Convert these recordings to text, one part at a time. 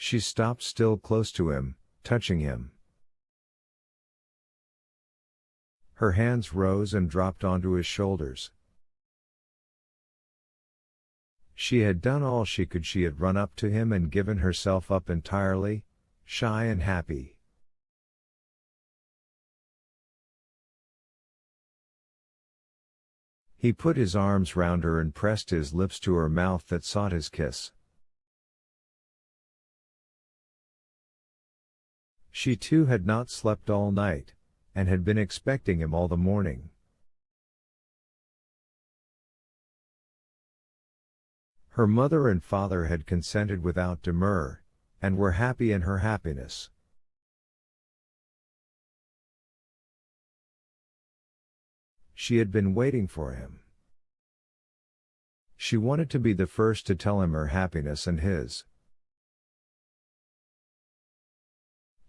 She stopped still close to him, touching him. Her hands rose and dropped onto his shoulders. She had done all she could. She had run up to him and given herself up entirely, shy and happy. He put his arms round her and pressed his lips to her mouth that sought his kiss. She too had not slept all night, and had been expecting him all the morning. Her mother and father had consented without demur, and were happy in her happiness. She had been waiting for him. She wanted to be the first to tell him her happiness and his.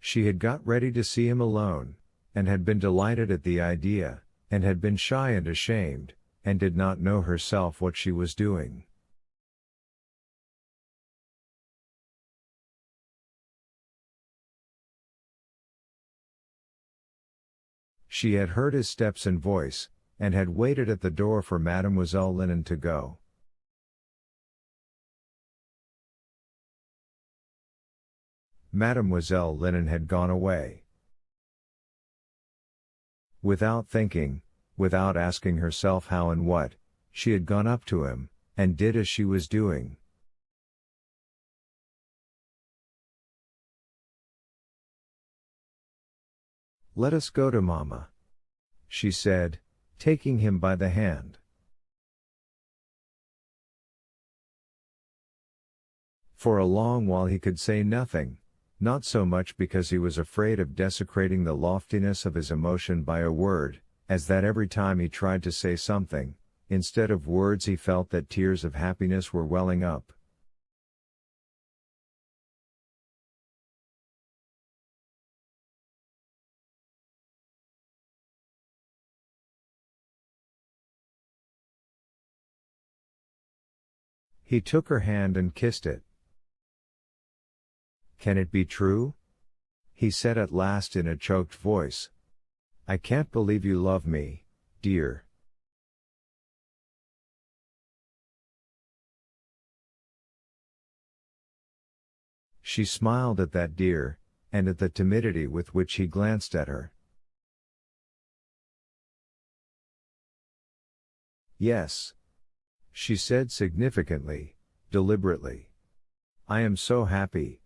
She had got ready to see him alone, and had been delighted at the idea, and had been shy and ashamed, and did not know herself what she was doing. She had heard his steps and voice, and had waited at the door for Mademoiselle Linen to go. Mademoiselle Linen had gone away. Without thinking, without asking herself how and what, she had gone up to him, and did as she was doing. "Let us go to Mamma," she said, taking him by the hand. For a long while he could say nothing, not so much because he was afraid of desecrating the loftiness of his emotion by a word, as that every time he tried to say something, instead of words he felt that tears of happiness were welling up. He took her hand and kissed it. "Can it be true?" he said at last in a choked voice. "I can't believe you love me, dear." She smiled at that dear, and at the timidity with which he glanced at her. "Yes," she said significantly, deliberately. "I am so happy."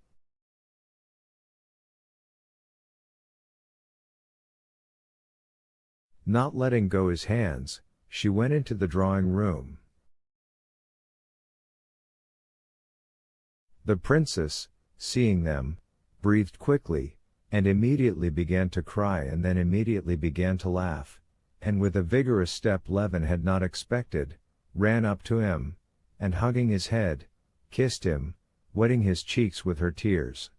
Not letting go his hands, she went into the drawing room. The princess, seeing them, breathed quickly, and immediately began to cry and then immediately began to laugh, and with a vigorous step Levin had not expected, ran up to him, and hugging his head, kissed him, wetting his cheeks with her tears.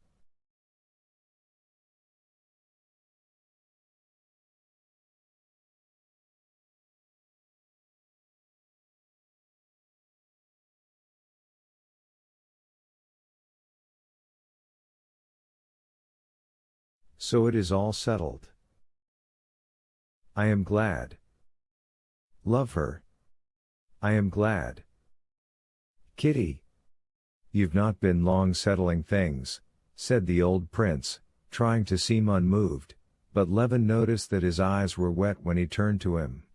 "So it is all settled. I am glad. Love her. I am glad. Kitty." "You've not been long settling things," said the old prince, trying to seem unmoved, but Levin noticed that his eyes were wet when he turned to him.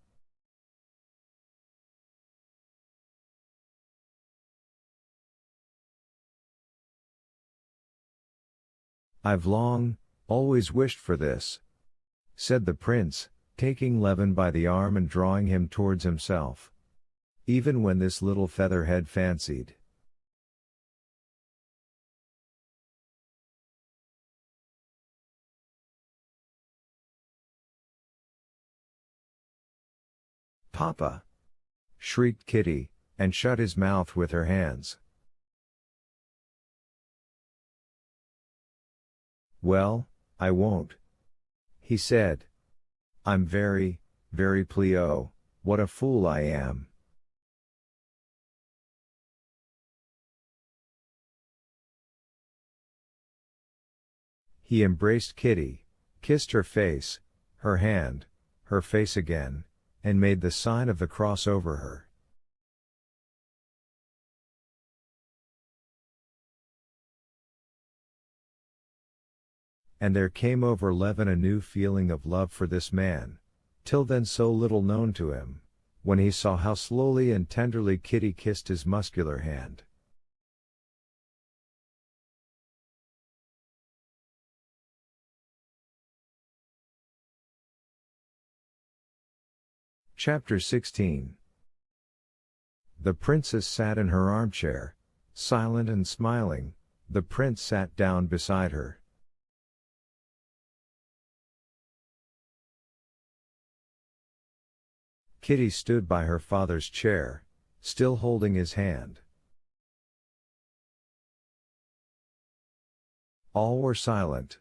"I've always wished for this," said the prince, taking Levin by the arm and drawing him towards himself. "Even when this little featherhead fancied." "Papa!" shrieked Kitty, and shut his mouth with her hands. "Well, I won't," he said. "I'm very, very what a fool I am." He embraced Kitty, kissed her face, her hand, her face again, and made the sign of the cross over her. And there came over Levin a new feeling of love for this man, till then so little known to him, when he saw how slowly and tenderly Kitty kissed his muscular hand. Chapter 16. The princess sat in her armchair, silent and smiling. The prince sat down beside her. Kitty stood by her father's chair, still holding his hand. All were silent.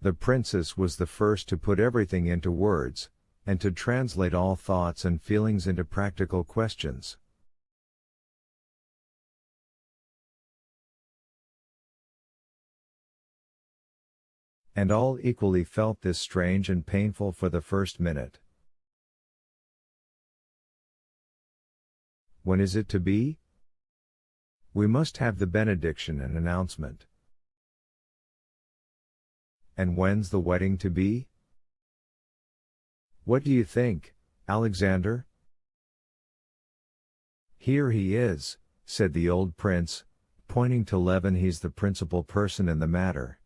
The princess was the first to put everything into words, and to translate all thoughts and feelings into practical questions. And all equally felt this strange and painful for the first minute. When is it to be? We must have the benediction and announcement. And when's the wedding to be? What do you think, Alexander? Here he is, said the old prince, pointing to Levin. He's the principal person in the matter.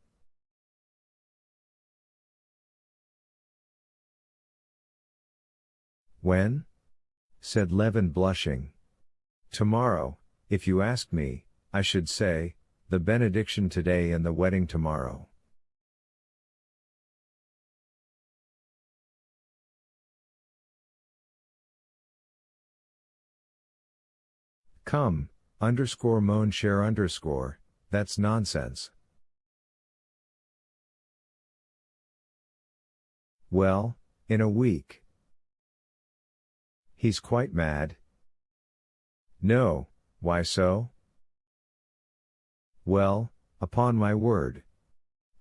When? Said Levin, blushing. Tomorrow, if you ask me, I should say, the benediction today and the wedding tomorrow. Come, mon cher, that's nonsense. Well, in a week. He's quite mad. No, why so? Well, upon my word,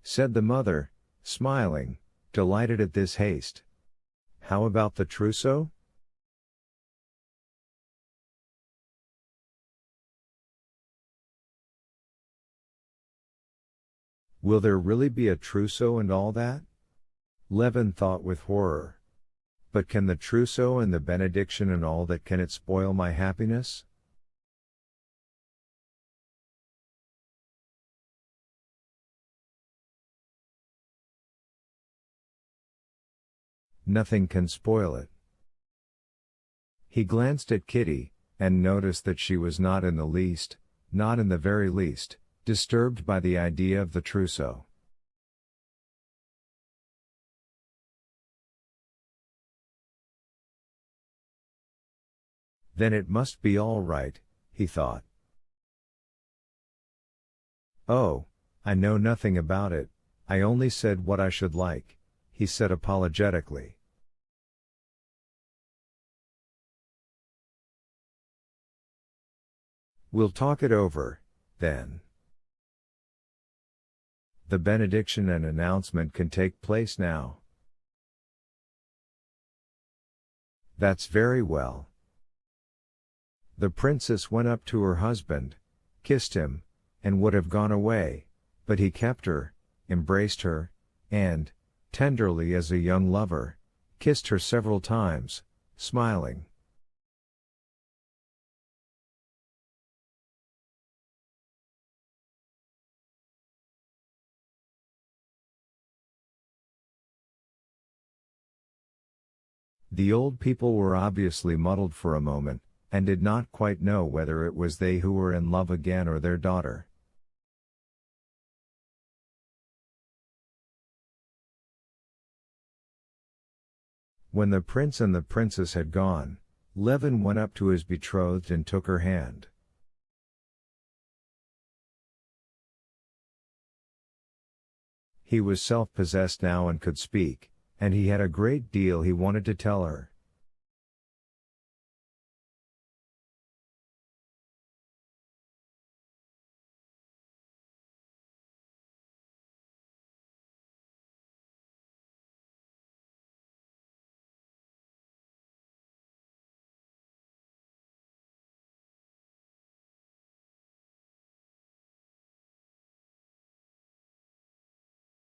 said the mother, smiling, delighted at this haste. How about the trousseau? Will there really be a trousseau and all that? Levin thought with horror. But can the trousseau and the benediction and all that, can it spoil my happiness? Nothing can spoil it. He glanced at Kitty, and noticed that she was not in the least, not in the very least, disturbed by the idea of the trousseau. Then it must be all right, he thought. Oh, I know nothing about it, I only said what I should like, he said apologetically. We'll talk it over, then. The benediction and announcement can take place now. That's very well. The princess went up to her husband, kissed him, and would have gone away, but he kept her, embraced her, and, tenderly as a young lover, kissed her several times, smiling. The old people were obviously muddled for a moment, and did not quite know whether it was they who were in love again or their daughter. When the prince and the princess had gone, Levin went up to his betrothed and took her hand. He was self-possessed now and could speak, and he had a great deal he wanted to tell her.